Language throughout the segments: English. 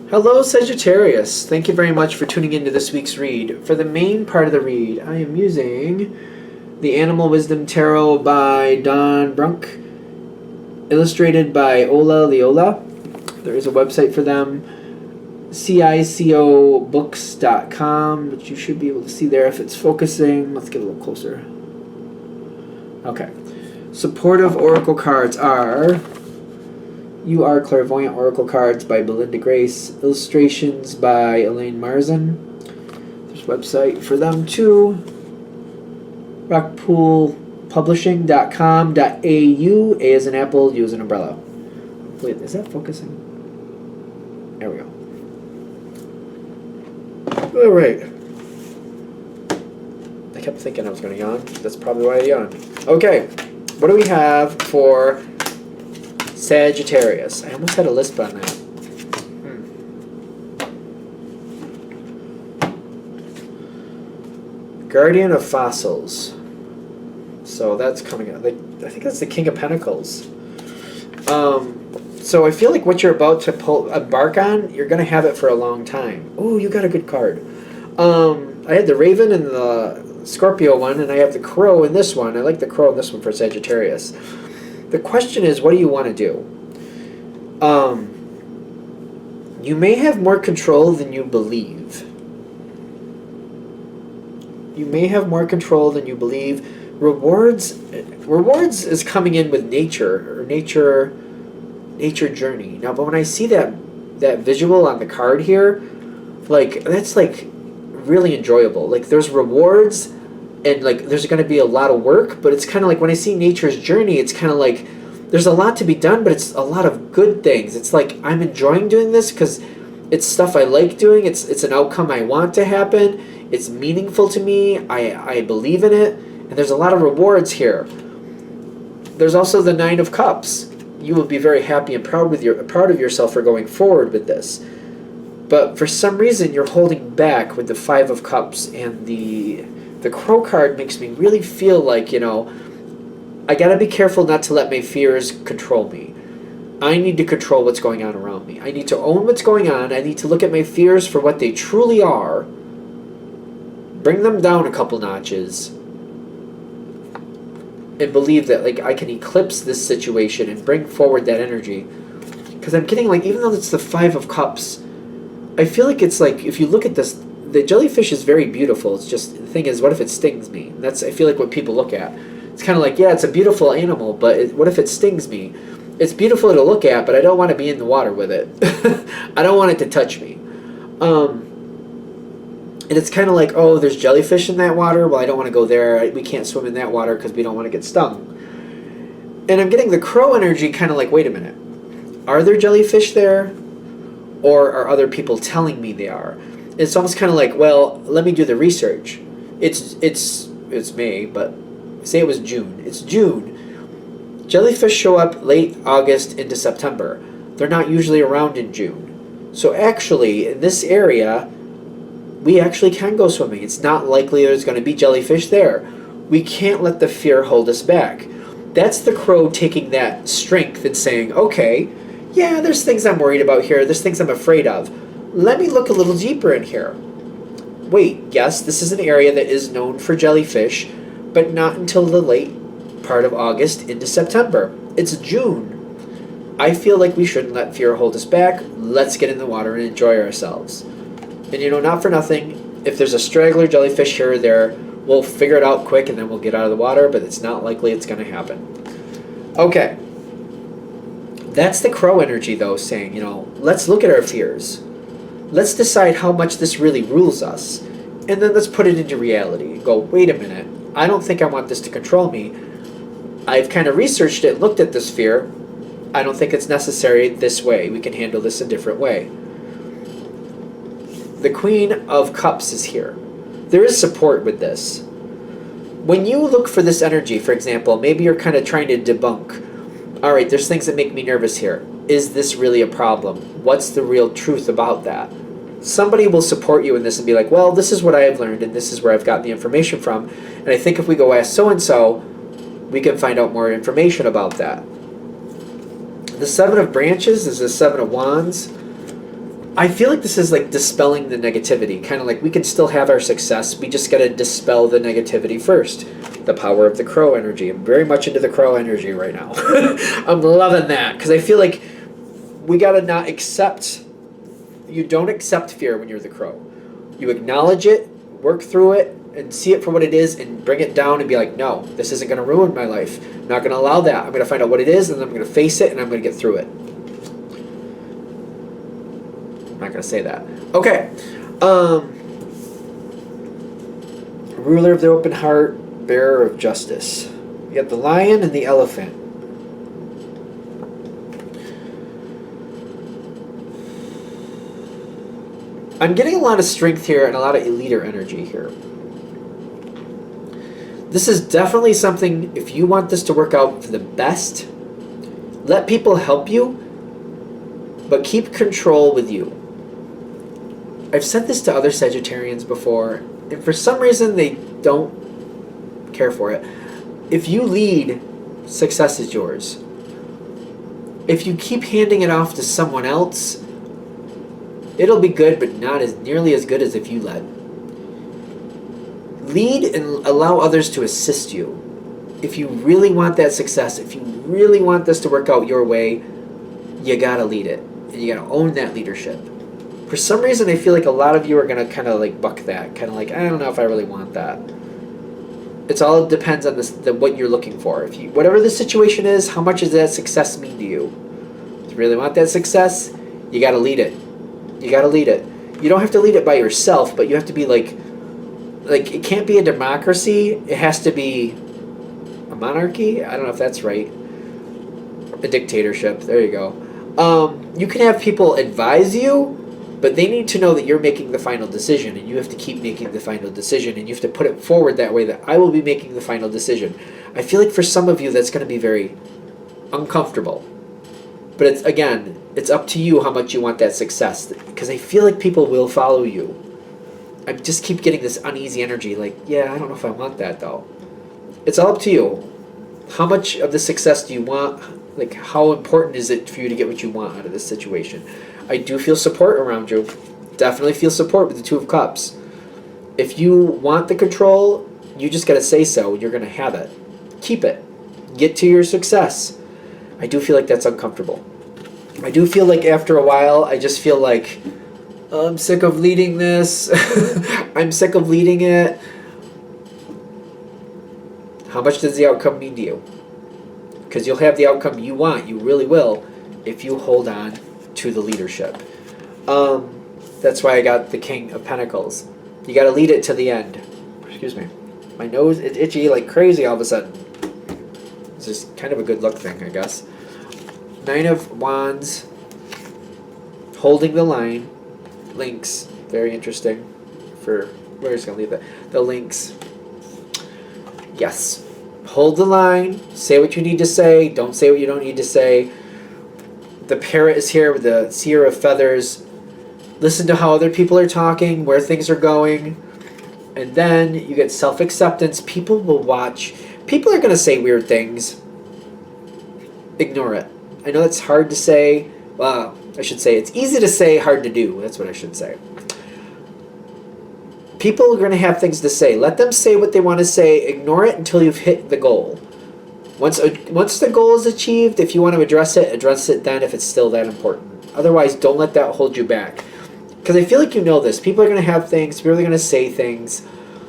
Hello, Sagittarius. Thank you very much for tuning into this week's read. For the main part of the read, I am using the Animal Wisdom Tarot by Don Brunk, illustrated by Ola Leola. There is a website for them, cicobooks.com, which you should be able to see there if it's focusing. Let's get a little closer. Okay. Supportive Oracle cards are... You Are Clairvoyant Oracle Cards by Belinda Grace. Illustrations by Elaine Marzin. There's a website for them too. rockpoolpublishing.com.au. A as an apple, U as an umbrella. Wait, is that focusing? There we go. Alright. I kept thinking I was going to yawn. That's probably why I yawned. Okay. What do we have for Sagittarius? I almost had a lisp on that. Guardian of Fossils. So that's coming out. I think that's the King of Pentacles. So I feel like what you're about to embark on, you're going to have it for a long time. Oh, you got a good card. I had the Raven and the Scorpio one, and I have the Crow in this one. I like the Crow in this one for Sagittarius. The question is, what do you want to do? You may have more control than you believe. You may have more control than you believe. Rewards is coming in with nature, or nature journey. Now, but when I see that visual on the card here, like, that's like really enjoyable. Like, there's rewards, and like there's going to be a lot of work, but it's kind of like when I see nature's journey, it's kind of like there's a lot to be done, but it's a lot of good things. It's like I'm enjoying doing this because it's stuff I like doing. It's an outcome I want to happen. It's meaningful to me. I believe in it, and there's a lot of rewards here. There's also the Nine of Cups. You will be very happy and proud of yourself for going forward with this. But for some reason, you're holding back with the Five of Cups, and the Crow card makes me really feel like, you know, I gotta be careful not to let my fears control me. I need to control what's going on around me. I need to own what's going on. I need to look at my fears for what they truly are, bring them down a couple notches, and believe that, like, I can eclipse this situation and bring forward that energy. Because I'm getting, like, even though it's the Five of Cups, I feel like it's like, if you look at this, the jellyfish is very beautiful. It's just, the thing is, what if it stings me? That's, I feel like, what people look at. It's kind of like, yeah, it's a beautiful animal, but what if it stings me? It's beautiful to look at, but I don't want to be in the water with it. I don't want it to touch me. And it's kind of like, oh, there's jellyfish in that water. Well, I don't want to go there. We can't swim in that water because we don't want to get stung. And I'm getting the Crow energy kind of like, wait a minute. Are there jellyfish there? Or are other people telling me they are? It's almost kind of like, well, let me do the research. It's May, but say it was June. It's June. Jellyfish show up late August into September. They're not usually around in June. So actually, in this area, we actually can go swimming. It's not likely there's going to be jellyfish there. We can't let the fear hold us back. That's the Crow taking that strength and saying, okay, yeah, there's things I'm worried about here. There's things I'm afraid of. Let me look a little deeper in here. Wait, yes, this is an area that is known for jellyfish, but not until the late part of August into September. It's June. I feel like we shouldn't let fear hold us back. Let's get in the water and enjoy ourselves. And, you know, not for nothing, if there's a straggler jellyfish here or there, we'll figure it out quick and then we'll get out of the water, but it's not likely it's going to happen. Okay. That's the Crow energy, though, saying, you know, let's look at our fears. Let's decide how much this really rules us. And then let's put it into reality. Go, wait a minute. I don't think I want this to control me. I've kind of researched it, looked at this fear. I don't think it's necessary this way. We can handle this a different way. The Queen of Cups is here. There is support with this. When you look for this energy, for example, maybe you're kind of trying to debunk, all right, there's things that make me nervous here. Is this really a problem? What's the real truth about that? Somebody will support you in this and be like, well, this is what I have learned and this is where I've gotten the information from. And I think if we go ask so-and-so, we can find out more information about that. The Seven of Branches is the Seven of Wands. I feel like this is like dispelling the negativity. Kind of like we can still have our success. We just got to dispel the negativity first. The power of the crow energy. I'm very much into the crow energy right now. I'm loving that because I feel like we got to not accept. You don't accept fear when you're the crow. You acknowledge it, work through it, and see it for what it is and bring it down and be like, no, this isn't going to ruin my life. I'm not going to allow that. I'm going to find out what it is and I'm going to face it and I'm going to get through it. I'm not going to say that. Okay. Ruler of the open heart, bearer of justice. You got the lion and the elephant. I'm getting a lot of strength here and a lot of leader energy here. This is definitely something, if you want this to work out for the best, let people help you, but keep control with you. I've said this to other Sagittarians before, and for some reason they don't care for it. If you lead, success is yours. If you keep handing it off to someone else, it'll be good, but not as nearly as good as if you led. Lead and allow others to assist you. If you really want that success, if you really want this to work out your way, you gotta lead it. And you gotta own that leadership. For some reason, I feel like a lot of you are gonna kind of like buck that. Kind of like, I don't know if I really want that. It's all depends on what you're looking for. If you, whatever the situation is, how much does that success mean to you? If you really want that success, you gotta lead it. You gotta lead it. You don't have to lead it by yourself, but you have to be like it can't be a democracy. It has to be a monarchy. I don't know if that's right. A dictatorship. There you go. You can have people advise you, but they need to know that you're making the final decision, and you have to keep making the final decision, and you have to put it forward that way that I will be making the final decision. I feel like for some of you that's going to be very uncomfortable. But it's up to you how much you want that success, because I feel like people will follow you. I just keep getting this uneasy energy, like, yeah, I don't know if I want that, though. It's all up to you. How much of the success do you want? Like, how important is it for you to get what you want out of this situation? I do feel support around you. Definitely feel support with the Two of Cups. If you want the control, you just got to say so. You're going to have it. Keep it. Get to your success. I do feel like that's uncomfortable. I do feel like after a while, I just feel like, I'm sick of leading this. I'm sick of leading it. How much does the outcome mean to you? Because you'll have the outcome you want. You really will if you hold on to the leadership. That's why I got the King of Pentacles. You got to lead it to the end. Excuse me. My nose is itchy like crazy all of a sudden. It's just kind of a good luck thing, I guess. Nine of Wands. Holding the line. Links. Very interesting. We're just going to leave that. The links. Yes. Hold the line. Say what you need to say. Don't say what you don't need to say. The parrot is here with the seer of feathers. Listen to how other people are talking, where things are going. And then you get self-acceptance. People will watch. People are going to say weird things. Ignore it. I know it's hard to say. Well, I should say it's easy to say, hard to do. That's what I should say. People are going to have things to say. Let them say what they want to say. Ignore it until you've hit the goal. Once the goal is achieved, if you want to address it then if it's still that important. Otherwise, don't let that hold you back. Because I feel like you know this. People are going to have things. People are going to say things.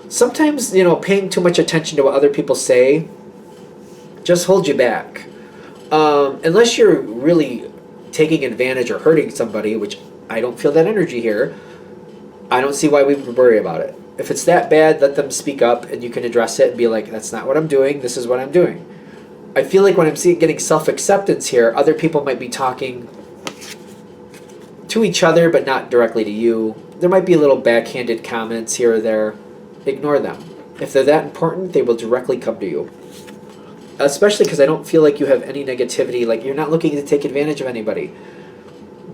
Sometimes, paying too much attention to what other people say just holds you back. Unless you're really taking advantage or hurting somebody, which I don't feel that energy here, I don't see why we would worry about it. If it's that bad, let them speak up and you can address it and be like, that's not what I'm doing, this is what I'm doing. I feel like when I'm getting self-acceptance here, other people might be talking to each other but not directly to you. There might be little backhanded comments here or there. Ignore them. If they're that important, they will directly come to you. Especially because I don't feel like you have any negativity, like you're not looking to take advantage of anybody.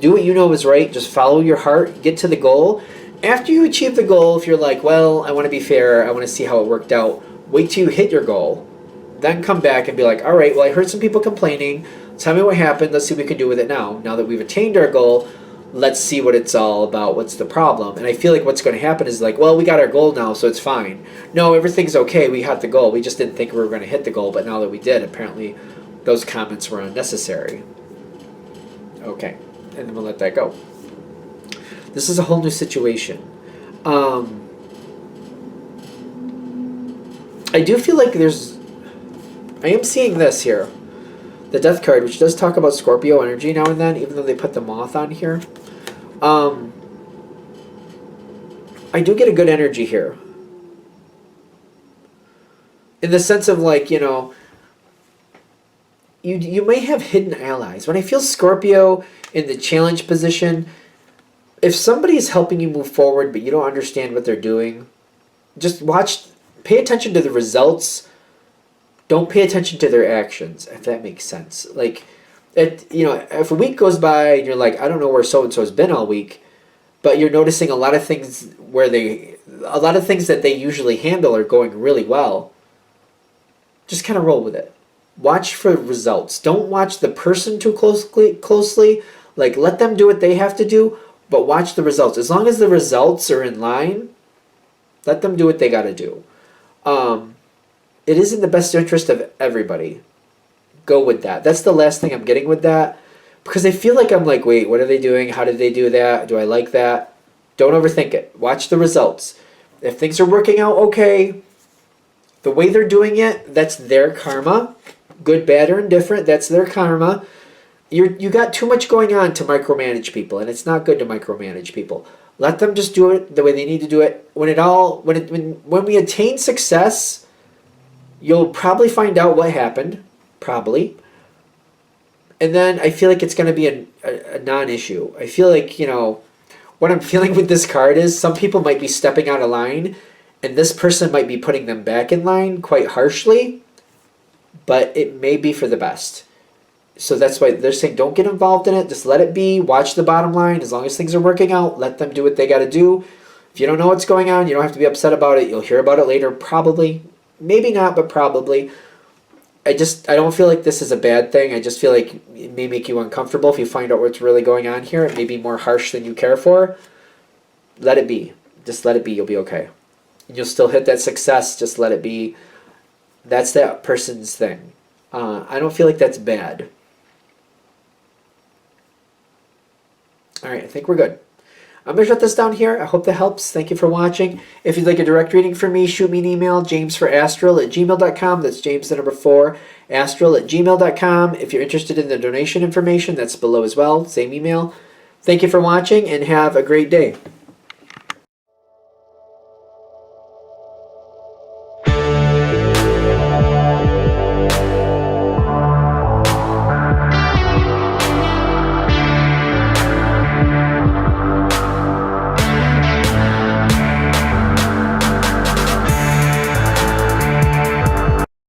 Do what you know is right, just follow your heart, get to the goal. After you achieve the goal, if you're like, well, I want to be fair, I want to see how it worked out, wait till you hit your goal. Then come back and be like, all right, well, I heard some people complaining. Tell me what happened. Let's see what we can do with it now. Now that we've attained our goal, let's see what it's all about. What's the problem? And I feel like what's going to happen is like, well, we got our goal now, so it's fine. No, everything's okay. We had the goal. We just didn't think we were going to hit the goal, but now that we did, apparently those comments were unnecessary. Okay, and then we'll let that go. This is a whole new situation. I do feel like I am seeing this here. The Death card, which does talk about Scorpio energy now and then, even though they put the Moth on here. I do get a good energy here. In the sense of like, you know, you may have hidden allies. When I feel Scorpio in the challenge position, if somebody is helping you move forward but you don't understand what they're doing, just pay attention to the results. Don't pay attention to their actions, if that makes sense. Like, if a week goes by and you're like, I don't know where so-and-so's been all week, but you're noticing a lot of things that they usually handle are going really well, just kind of roll with it. Watch for results. Don't watch the person too closely. Like, let them do what they have to do, but watch the results. As long as the results are in line, let them do what they got to do. It is in the best interest of everybody. Go with that. That's the last thing I'm getting with that. Because I feel like I'm like, wait, what are they doing? How did they do that? Do I like that? Don't overthink it. Watch the results. If things are working out okay, the way they're doing it, that's their karma. Good, bad, or indifferent, that's their karma. You got too much going on to micromanage people, and it's not good to micromanage people. Let them just do it the way they need to do it. When we attain success, you'll probably find out what happened, probably. And then I feel like it's going to be a non-issue. I feel like, what I'm feeling with this card is some people might be stepping out of line, and this person might be putting them back in line quite harshly, but it may be for the best. So that's why they're saying don't get involved in it. Just let it be. Watch the bottom line. As long as things are working out, let them do what they got to do. If you don't know what's going on, you don't have to be upset about it. You'll hear about it later, probably. Maybe not, but probably. I don't feel like this is a bad thing. I just feel like it may make you uncomfortable if you find out what's really going on here. It may be more harsh than you care for. Let it be. Just let it be. You'll be okay. And you'll still hit that success. Just let it be. That's that person's thing. I don't feel like that's bad. All right, I think we're good. I'm going to shut this down here. I hope that helps. Thank you for watching. If you'd like a direct reading from me, shoot me an email, jamesforastral@gmail.com. That's James the number 4, astral@gmail.com. If you're interested in the donation information, that's below as well. Same email. Thank you for watching, and have a great day.